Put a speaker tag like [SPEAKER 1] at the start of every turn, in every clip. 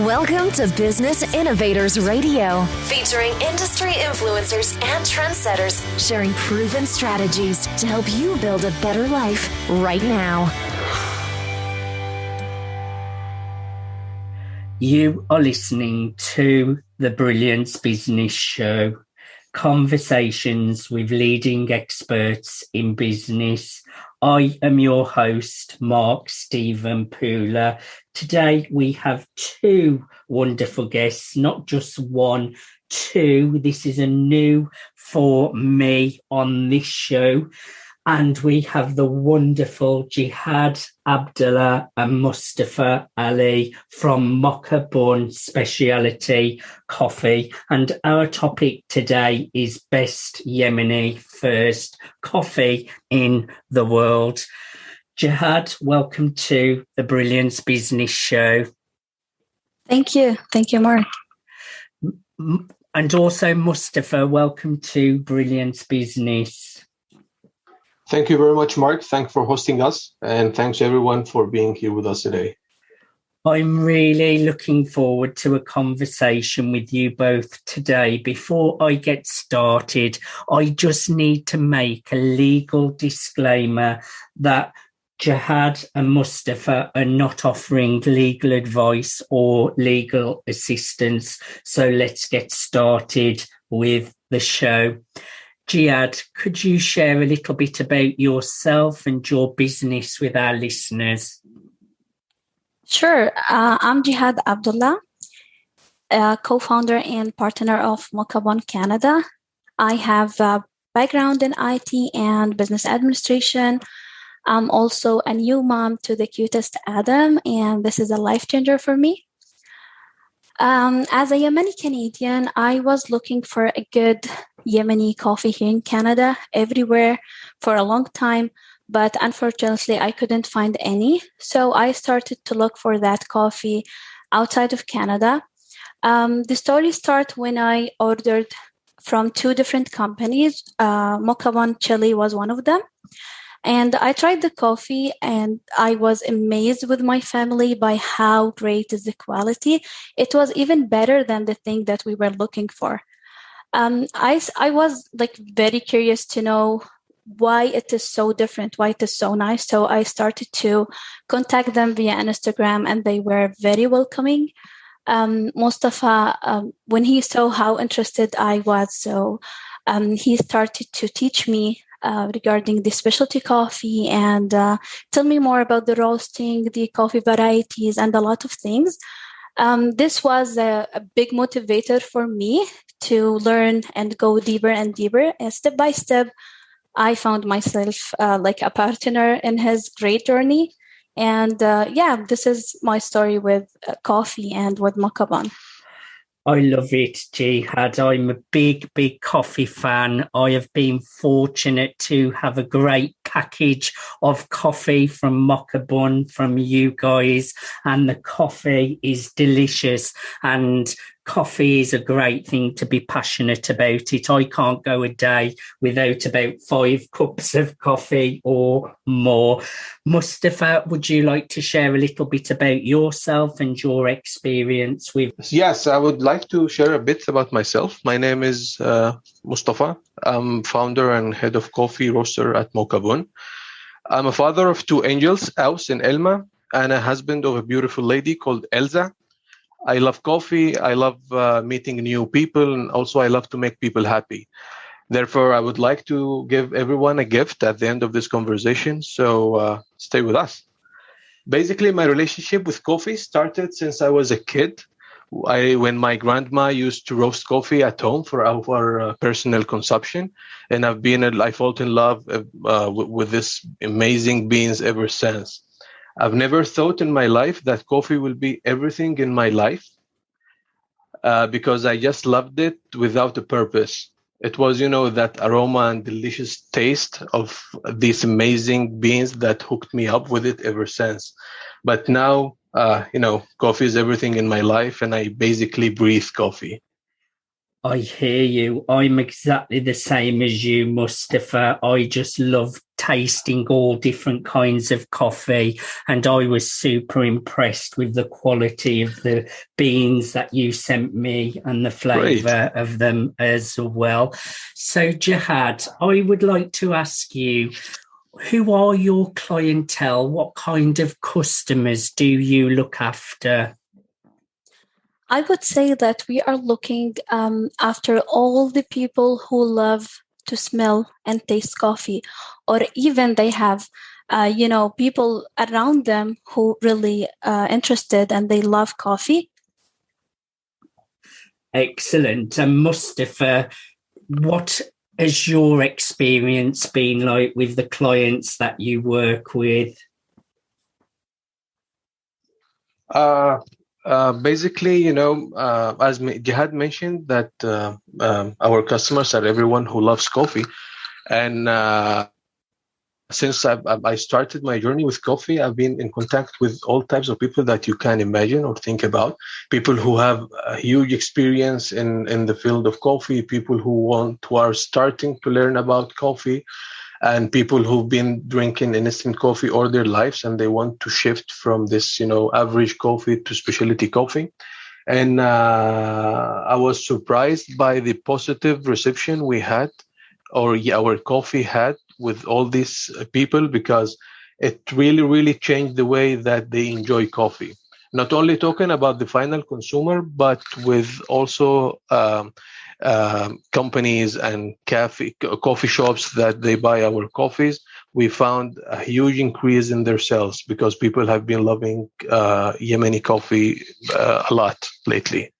[SPEAKER 1] Welcome to Business Innovators Radio, featuring industry influencers and trendsetters sharing proven strategies to help you build a better life right now.
[SPEAKER 2] You are listening to the Brilliance Business Show, conversations with leading experts in business. I am your host, Mark Stephen Pooler. Today we have two wonderful guests, not just one, two. This is a new for me on this show. And we have the wonderful Jihad Abdullah and Mustafa Ali from Mokha Bunn Specialty Coffee. And our topic today is Best Yemeni First Coffee in the World. Jihad, welcome to the Brilliance Business Show.
[SPEAKER 3] Thank you. Thank you, Mark.
[SPEAKER 2] And also Mustafa, welcome to Brilliance Business.
[SPEAKER 4] Thank you very much, Mark. Thanks for hosting us, and thanks everyone for being here with us today.
[SPEAKER 2] I'm really looking forward to a conversation with you both today. Before I get started, I just need to make a legal disclaimer that Jihad and Mustafa are not offering legal advice or legal assistance. So let's get started with the show. Jihad, could you share a little bit about yourself and your business with our listeners?
[SPEAKER 3] Sure. I'm Jihad Abdullah, co-founder and partner of Mokha Bunn Canada. I have a background in IT and business administration. I'm also a new mom to the cutest Adam, and this is a life changer for me. As a Yemeni Canadian, I was looking for a good Yemeni coffee here in Canada, everywhere for a long time, but unfortunately I couldn't find any. So I started to look for that coffee outside of Canada. The story started when I ordered from two different companies. Mokha Bunn Chile was one of them. And I tried the coffee and I was amazed with my family by how great is the quality. It was even better than the thing that we were looking for. I was very curious to know why it is so different, why it is so nice. So I started to contact them via Instagram and they were very welcoming. Mustafa, when he saw how interested I was, he started to teach me regarding the specialty coffee and tell me more about the roasting, the coffee varieties, and a lot of things. This was a big motivator for me to learn and go deeper and deeper. And step by step, I found myself like a partner in his great journey. And this is my story with coffee and with Mokha Bunn.
[SPEAKER 2] I love it, Jihad. I'm a big coffee fan. I have been fortunate to have a great package of coffee from Mokha Bunn from you guys, and the coffee is delicious. And coffee is a great thing to be passionate about it. I can't go a day without about 5 cups of coffee or more. Mustafa, would you like to share a little bit about yourself and your experience with?
[SPEAKER 4] Yes, I would like to share a bit about myself. My name is Mustafa. I'm founder and head of coffee roaster at Mokha Bunn. I'm a father of 2 angels, Aus and Elma, and a husband of a beautiful lady called Elsa. I love coffee. I love meeting new people, and also I love to make people happy. Therefore, I would like to give everyone a gift at the end of this conversation, so stay with us. Basically, my relationship with coffee started since I was a kid. When my grandma used to roast coffee at home for our personal consumption, and I fell in love with this amazing beans ever since. I've never thought in my life that coffee will be everything in my life because I just loved it without a purpose. It was, that aroma and delicious taste of these amazing beans that hooked me up with it ever since. But now, coffee is everything in my life, and I basically breathe coffee.
[SPEAKER 2] I hear you. I'm exactly the same as you, Mustafa. I just love tasting all different kinds of coffee, and I was super impressed with the quality of the beans that you sent me and the flavour of them as well. So, Jihad, I would like to ask you, who are your clientele? What kind of customers do you look after?
[SPEAKER 3] I would say that we are looking after all the people who love to smell and taste coffee, or even they have, people around them who really interested and they love coffee.
[SPEAKER 2] Excellent. And Mustafa, what has your experience been like with the clients that you work with?
[SPEAKER 4] Basically, as Jihad mentioned, that our customers are everyone who loves coffee. And since I started my journey with coffee, I've been in contact with all types of people that you can imagine or think about. People who have a huge experience in the field of coffee, people who are starting to learn about coffee, and people who've been drinking instant coffee all their lives and they want to shift from this, average coffee to specialty coffee. And I was surprised by the positive reception we had, or our coffee had, with all these people, because it really, really changed the way that they enjoy coffee. Not only talking about the final consumer, but with also companies and coffee shops that they buy our coffees. We found a huge increase in their sales because people have been loving Yemeni coffee a lot lately.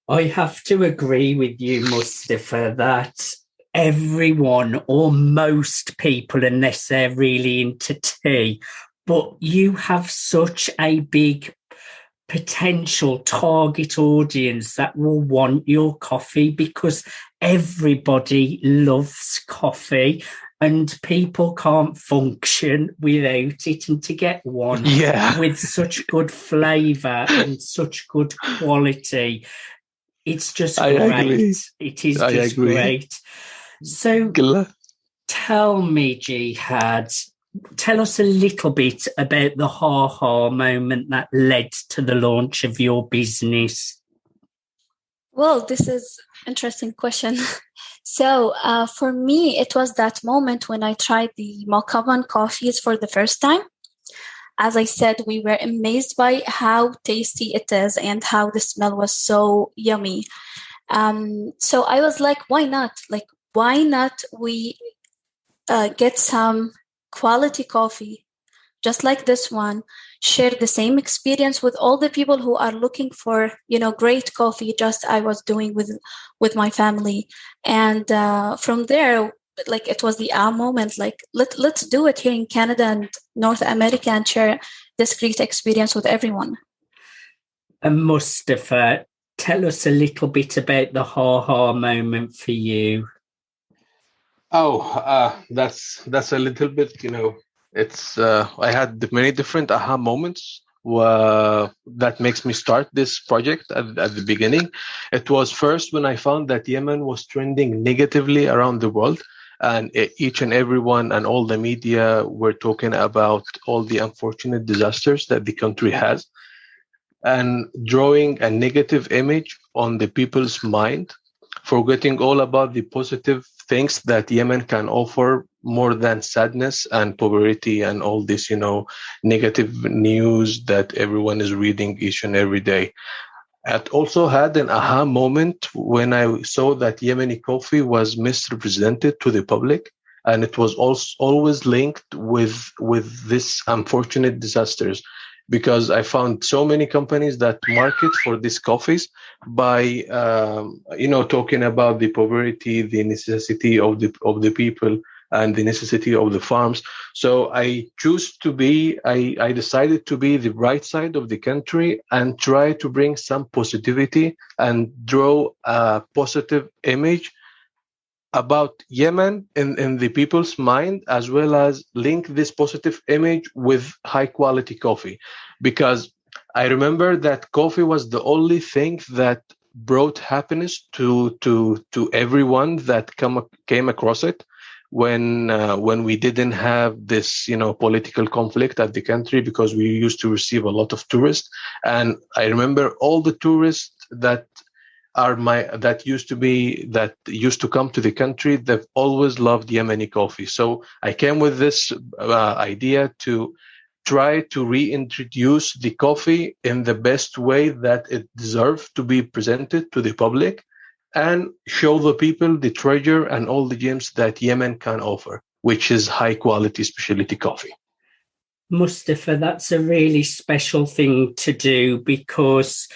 [SPEAKER 2] I have to agree with you, Mustafa, that everyone, or most people, unless they're really into tea, but you have such a big potential target audience that will want your coffee, because everybody loves coffee and people can't function without it. And to get one with such good flavour and such good quality, it's just great.
[SPEAKER 4] Agree.
[SPEAKER 2] It is just great. So tell me, Jihad, tell us a little bit about the ha-ha moment that led to the launch of your business.
[SPEAKER 3] Well, this is an interesting question. So for me, it was that moment when I tried the Mokha Bunn coffees for the first time. As I said, we were amazed by how tasty it is and how the smell was so yummy. So I was like, why not? Why not we get some quality coffee, just like this one, share the same experience with all the people who are looking for, great coffee, just I was doing with my family. And from there, it was the moment, let's do it here in Canada and North America and share this great experience with everyone.
[SPEAKER 2] And Mustafa, tell us a little bit about the ha-ha moment for you.
[SPEAKER 4] That's a little bit, it's I had many different aha moments that makes me start this project at the beginning. It was first when I found that Yemen was trending negatively around the world, and each and everyone and all the media were talking about all the unfortunate disasters that the country has, and drawing a negative image on the people's mind, forgetting all about the positive things that Yemen can offer more than sadness and poverty and all this, negative news that everyone is reading each and every day. I also had an aha moment when I saw that Yemeni coffee was misrepresented to the public, and it was always linked with this unfortunate disasters, because I found so many companies that market for these coffees by, talking about the poverty, the necessity of the people, and the necessity of the farms. So I decided to be the right side of the country and try to bring some positivity and draw a positive image about Yemen in the people's mind, as well as link this positive image with high quality coffee. Because I remember that coffee was the only thing that brought happiness to everyone that came across it. when we didn't have this, political conflict at the country, because we used to receive a lot of tourists. And I remember all the tourists that used to come to the country, they've always loved Yemeni coffee. So I came with this idea to try to reintroduce the coffee in the best way that it deserves to be presented to the public, and show the people the treasure and all the gems that Yemen can offer, which is high quality specialty coffee.
[SPEAKER 2] Mustafa, that's a really special thing to do, because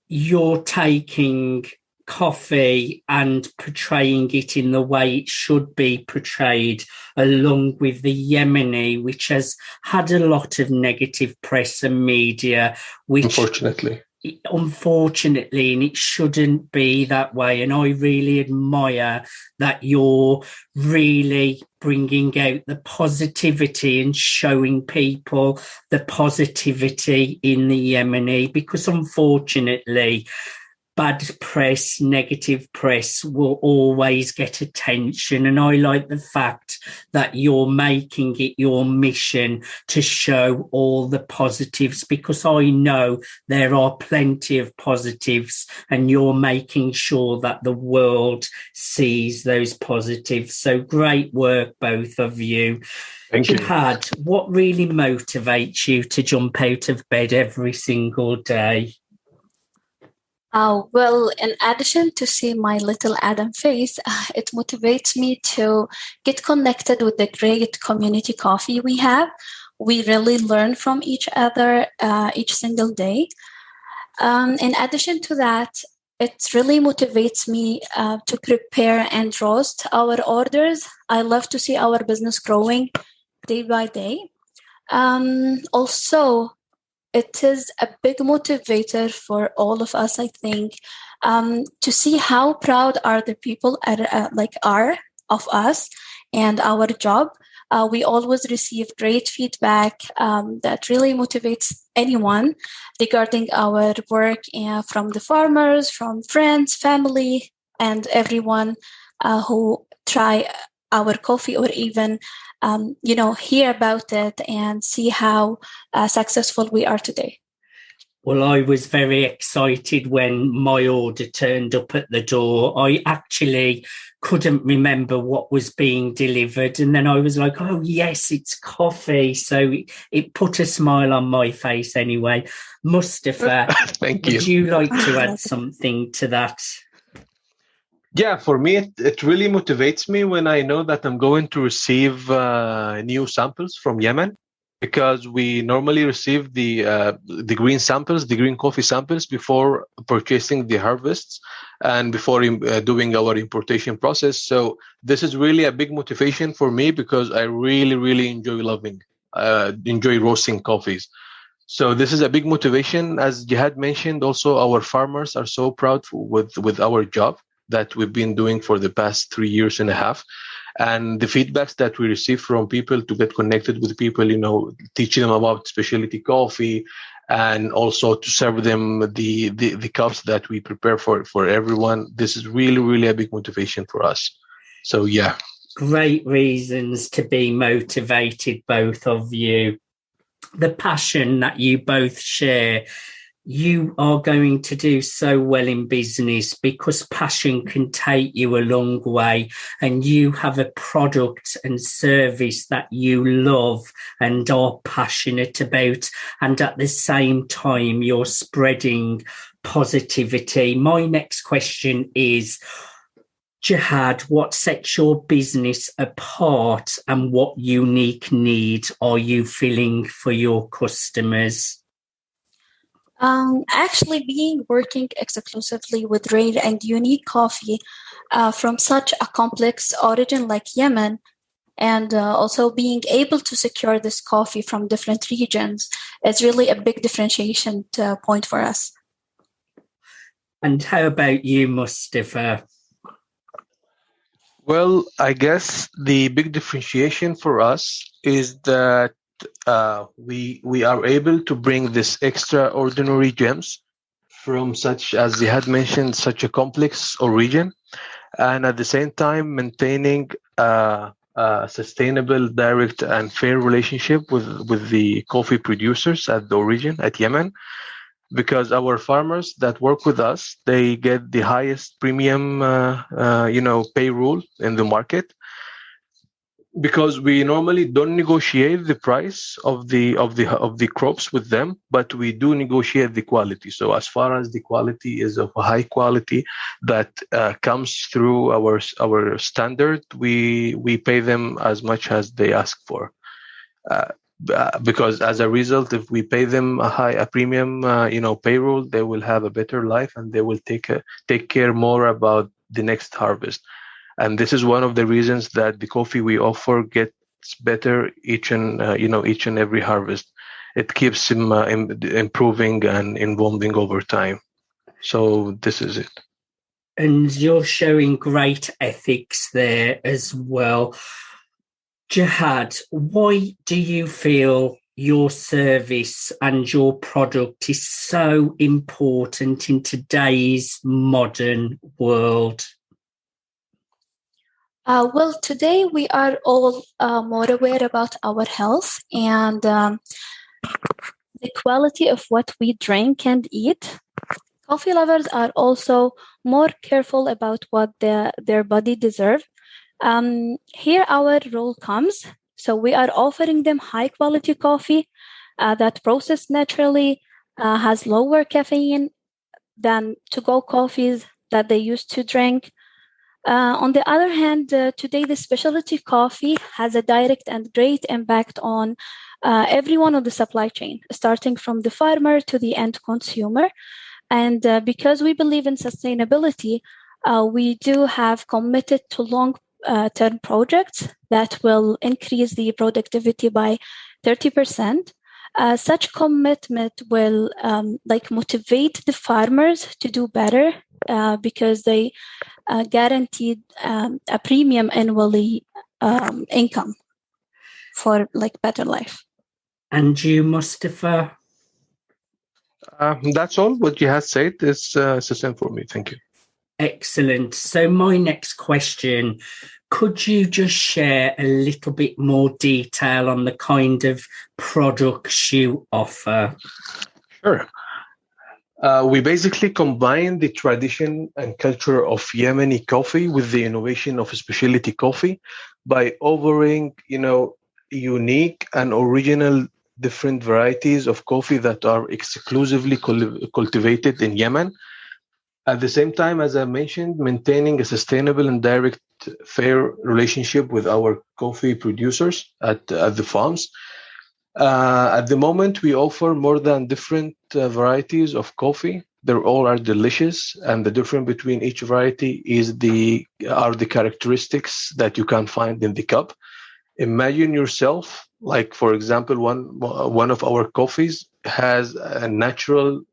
[SPEAKER 2] you're taking coffee and portraying it in the way it should be portrayed, along with the Yemeni, which has had a lot of negative press and media, which unfortunately, and it shouldn't be that way. And I really admire that you're really bringing out the positivity and showing people the positivity in the Yemeni, because unfortunately, bad press, negative press will always get attention. And I like the fact that you're making it your mission to show all the positives, because I know there are plenty of positives, and you're making sure that the world sees those positives. So great work, both of you.
[SPEAKER 4] Thank you.
[SPEAKER 2] Jihad, what really motivates you to jump out of bed every single day?
[SPEAKER 3] Well, in addition to see my little Adam face, it motivates me to get connected with the great community coffee we have. We really learn from each other each single day. In addition to that, it really motivates me to prepare and roast our orders. I love to see our business growing day by day. Also, it is a big motivator for all of us, I think, to see how proud are the people are of us and our job. We always receive great feedback that really motivates anyone regarding our work, from the farmers, from friends, family, and everyone who try our coffee, or even hear about it and see how successful we are today.
[SPEAKER 2] Well, I was very excited when my order turned up at the door. I actually couldn't remember what was being delivered. And then I was like, oh, yes, it's coffee. So it put a smile on my face anyway. Mustafa,
[SPEAKER 4] Thank you.
[SPEAKER 2] Would you like to add something to that?
[SPEAKER 4] Yeah, for me, it really motivates me when I know that I'm going to receive new samples from Yemen, because we normally receive the green samples, the green coffee samples, before purchasing the harvests and before doing our importation process. So this is really a big motivation for me, because I really, really enjoy roasting coffees. So this is a big motivation. As Jihad mentioned, also our farmers are so proud with our job that we've been doing for the past 3 years and a half. And the feedbacks that we receive from people, to get connected with people, teaching them about specialty coffee, and also to serve them the cups that we prepare for everyone. This is really, really a big motivation for us. So, yeah.
[SPEAKER 2] Great reasons to be motivated, both of you. The passion that you both share, you are going to do so well in business, because passion can take you a long way, and you have a product and service that you love and are passionate about, and at the same time you're spreading positivity. My next question is, Jihad, what sets your business apart, and what unique need are you filling for your customers?
[SPEAKER 3] Actually, working exclusively with rare and unique coffee from such a complex origin like Yemen, and also being able to secure this coffee from different regions is really a big differentiation point for us.
[SPEAKER 2] And how about you, Mustafa?
[SPEAKER 4] Well, I guess the big differentiation for us is that we are able to bring this extraordinary gems from, such as they had mentioned, such a complex origin, and at the same time maintaining a sustainable, direct, and fair relationship with the coffee producers at the origin, at Yemen, because our farmers that work with us, they get the highest premium, payroll in the market, because we normally don't negotiate the price of the crops with them, but we do negotiate the quality. So as far as the quality is of a high quality that comes through our standard, we pay them as much as they ask for. Because as a result, if we pay them a premium, payroll, they will have a better life, and they will take care more about the next harvest. And this is one of the reasons that the coffee we offer gets better each and every harvest. It keeps improving and evolving over time. So this is it.
[SPEAKER 2] And you're showing great ethics there as well. Jihad, why do you feel your service and your product is so important in today's modern world?
[SPEAKER 3] Well, today we are all more aware about our health and the quality of what we drink and eat. Coffee lovers are also more careful about what their body deserves. Here our role comes. So we are offering them high quality coffee that processed naturally, has lower caffeine than to-go coffees that they used to drink. On the other hand, today the specialty coffee has a direct and great impact on everyone on the supply chain, starting from the farmer to the end consumer. And because we believe in sustainability, we do have committed to long-term projects that will increase the productivity by 30%. Such commitment will motivate the farmers to do better because they guaranteed a premium annually income for better life.
[SPEAKER 2] And you, Mustafa?
[SPEAKER 4] That's all. What you have said is sufficient for me. Thank you.
[SPEAKER 2] Excellent. So my next question, could you just share a little bit more detail on the kind of products you offer?
[SPEAKER 4] Sure. We basically combine the tradition and culture of Yemeni coffee with the innovation of specialty coffee by offering, unique and original different varieties of coffee that are exclusively cultivated in Yemen. At the same time, as I mentioned, maintaining a sustainable and direct, fair relationship with our coffee producers at the farms. At the moment, we offer more than different varieties of coffee. They all are delicious, and the difference between each variety are the characteristics that you can find in the cup. Imagine yourself, for example, one of our coffees has a natural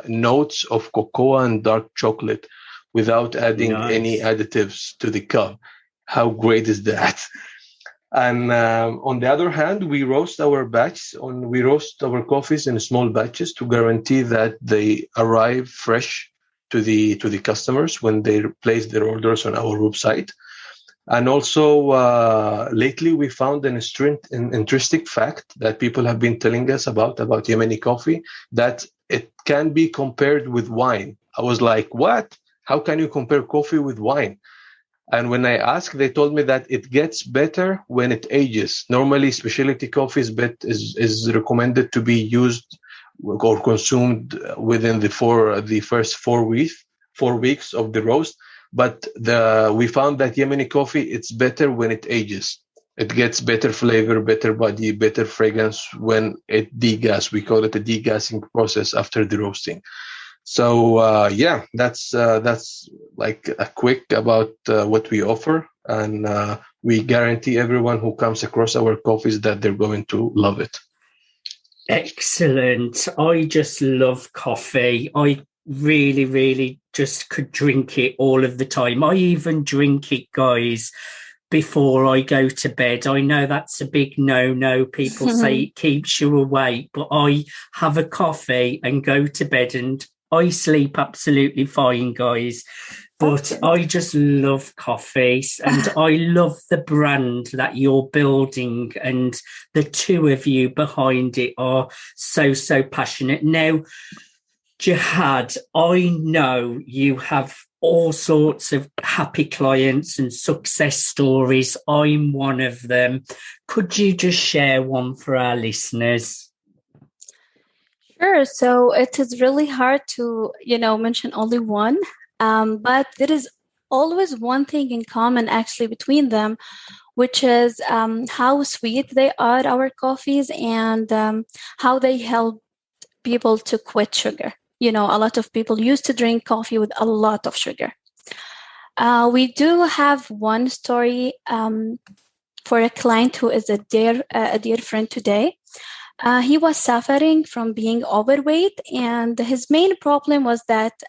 [SPEAKER 4] notes of cocoa and dark chocolate without adding any additives to the cup. How great is that? And on the other hand, we roast our coffees in small batches to guarantee that they arrive fresh to the customers when they place their orders on our website. And also, lately we found an interesting fact that people have been telling us about Yemeni coffee, that it can be compared with wine. I was like, what? How can you compare coffee with wine? And when I asked, they told me that it gets better when it ages. Normally, specialty coffee is recommended to be used or consumed within the first 4 weeks of the roast. But we found that Yemeni coffee, it's better when it ages. It gets better flavor, better body, better fragrance when it degas. We call it a degassing process after the roasting. So that's like a quick about what we offer, and we guarantee everyone who comes across our coffees that they're going to love it.
[SPEAKER 2] Excellent. I just love coffee. I really, really just could drink it all of the time. I even drink it, guys, before I go to bed. I know that's a big no-no. People say it keeps you awake, but I have a coffee and go to bed and I sleep absolutely fine, guys. But I just love coffees, and I love the brand that you're building, and the two of you behind it are so passionate. Now, Jihad, I know you have all sorts of happy clients and success stories. I'm one of them. Could you just share one for our listeners?
[SPEAKER 3] Sure. So it is really hard to, mention only one, but there is always one thing in common actually between them, which is how sweet they are, our coffees, and how they help people to quit sugar. A lot of people used to drink coffee with a lot of sugar. We do have one story for a client who is a dear friend today. He was suffering from being overweight, and his main problem was that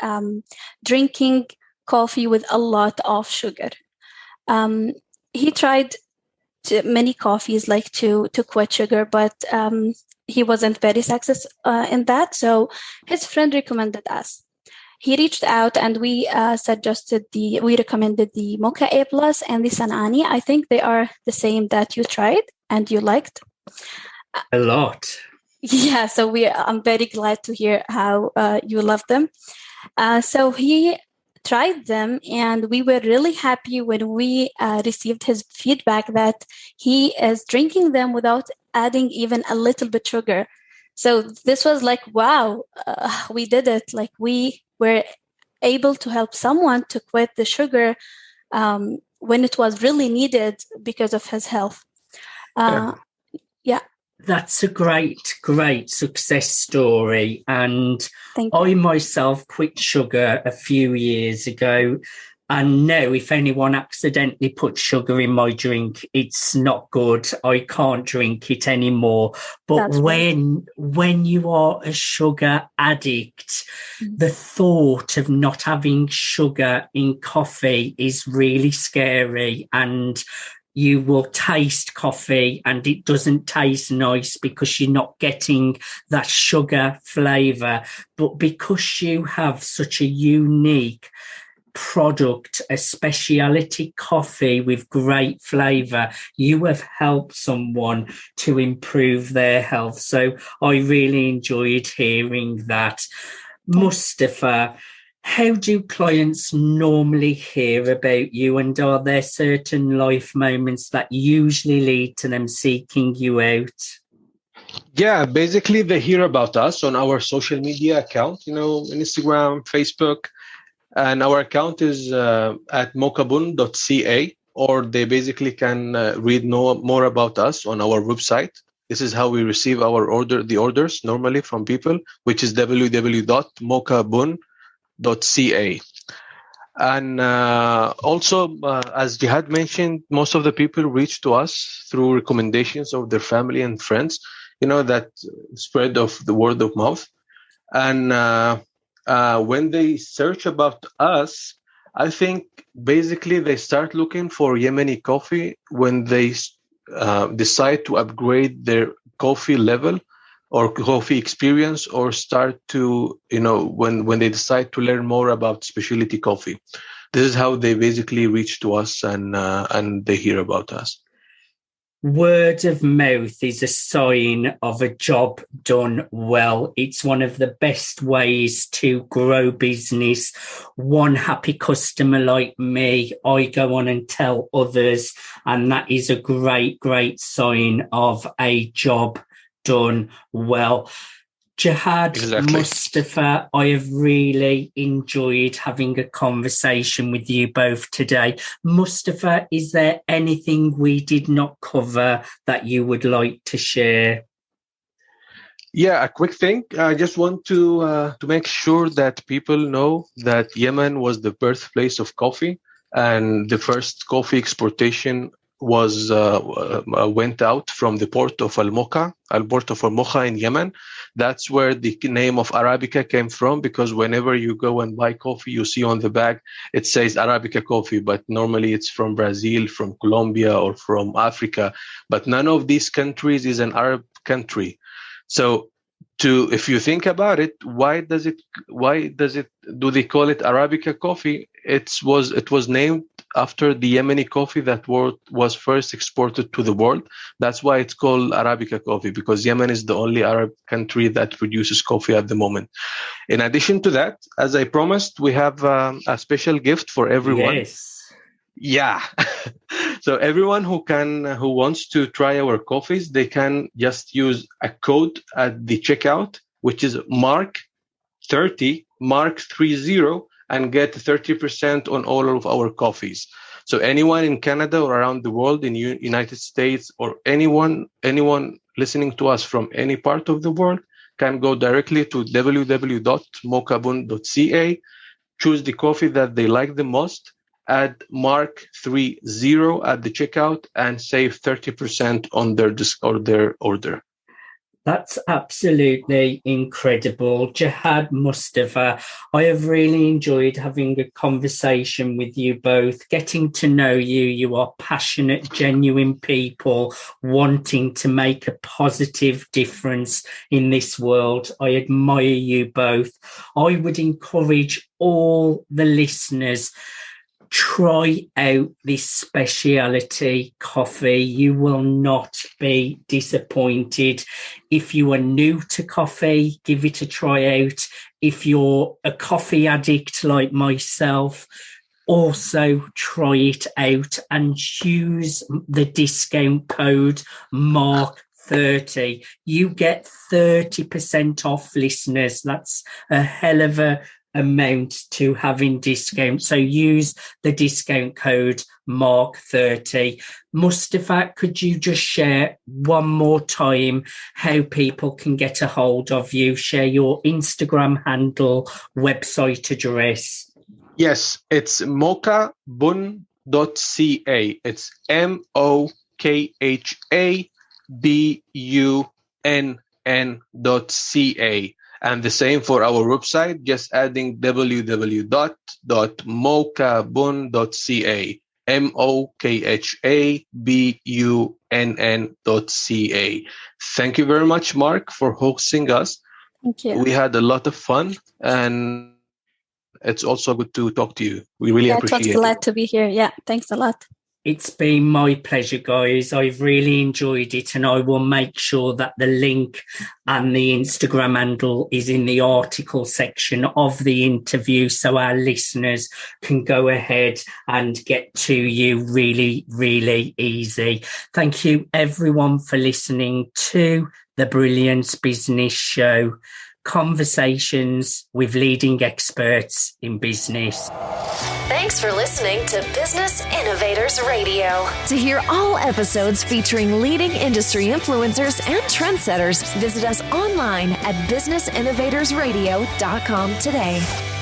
[SPEAKER 3] drinking coffee with a lot of sugar. He tried many coffees to quit sugar, but he wasn't very successful in that. So his friend recommended us. He reached out and we recommended the Mocha A Plus and the Sanani. I think they are the same that you tried and you liked.
[SPEAKER 2] A lot.
[SPEAKER 3] Yeah, so I'm very glad to hear how you love them. So he tried them, and we were really happy when we received his feedback that he is drinking them without adding even a little bit sugar. So this was like, wow, we did it. Like we were able to help someone to quit the sugar when it was really needed because of his health. Yeah.
[SPEAKER 2] That's a great success story. And I myself quit sugar a few years ago. And now if anyone accidentally puts sugar in my drink, it's not good. I can't drink it anymore. But when you are a sugar addict, the thought of not having sugar in coffee is really scary. And you will taste coffee and it doesn't taste nice because you're not getting that sugar flavour. But because you have such a unique product, a specialty coffee with great flavour, you have helped someone to improve their health. So I really enjoyed hearing that. Mustafa, how do clients normally hear about you, and are there certain life moments that usually lead to them seeking you out?
[SPEAKER 4] Yeah, basically they hear about us on our social media account, Instagram, Facebook, and our account is at mokhabunn.ca, or they basically can read more about us on our website. This is how we receive the orders normally from people, which is www.mokhabunn.ca. And also, as Jihad mentioned, most of the people reach to us through recommendations of their family and friends, that spread of the word of mouth. And when they search about us, I think basically they start looking for Yemeni coffee when they decide to upgrade their coffee level or coffee experience, or start to, when they decide to learn more about specialty coffee. This is how they basically reach to us and they hear about us.
[SPEAKER 2] Word of mouth is a sign of a job done well. It's one of the best ways to grow business. One happy customer like me, I go on and tell others, and that is a great sign of a job done well. Jihad, exactly. Mustafa, I have really enjoyed having a conversation with you both today. Mustafa, is there anything we did not cover that you would like to share?
[SPEAKER 4] Yeah, a quick thing. I just want to make sure that people know that Yemen was the birthplace of coffee, and the first coffee exportation was went out from the port of Al-Mokha in Yemen. That's where the name of Arabica came from, because whenever you go and buy coffee, you see on the bag, it says Arabica coffee, but normally it's from Brazil, from Colombia, or from Africa. But none of these countries is an Arab country. So if you think about it, why do they call it Arabica coffee? it was named after the Yemeni coffee that was first exported to the world. That's why it's called Arabica coffee, because Yemen is the only Arab country that produces coffee at the moment. In addition to that, as I promised, we have a special gift for everyone.
[SPEAKER 2] Yes.
[SPEAKER 4] Yeah. So everyone who wants to try our coffees, they can just use a code at the checkout, which is MARK30, MARK30, and get 30% on all of our coffees. So anyone in Canada or around the world, in United States, or anyone listening to us from any part of the world can go directly to www.mokhabunn.ca, choose the coffee that they like the most, add MARK30 at the checkout, and save 30% on their order.
[SPEAKER 2] That's absolutely incredible. Jihad, Mustafa, I have really enjoyed having a conversation with you both, getting to know you. You are passionate, genuine people wanting to make a positive difference in this world. I admire you both. I would encourage all the listeners, try out this specialty coffee. You will not be disappointed. If you are new to coffee, give it a try out. If you're a coffee addict like myself, also try it out and use the discount code MARK30. You get 30% off, listeners. That's a hell of a amount to having discount. So use the discount code MARK30. Mustafa, could you just share one more time how people can get a hold of you? Share your Instagram handle, website address.
[SPEAKER 4] Yes, it's mokhabunn.ca. It's MOKHABUNN.ca. And the same for our website, just adding www.mokhabunn.ca, MOKHABUNN.ca. Thank you very much, Mark, for hosting us.
[SPEAKER 3] Thank you.
[SPEAKER 4] We had a lot of fun, and it's also good to talk to you. We really appreciate it.
[SPEAKER 3] I'm glad to be here. Yeah, thanks a lot.
[SPEAKER 2] It's been my pleasure, guys. I've really enjoyed it, and I will make sure that the link and the Instagram handle is in the article section of the interview, so our listeners can go ahead and get to you really, really easy. Thank you, everyone, for listening to the Brilliance Business Show. Conversations with leading experts in business.
[SPEAKER 1] Thanks for listening to Business Innovators Radio. To hear all episodes featuring leading industry influencers and trendsetters, visit us online at businessinnovatorsradio.com today.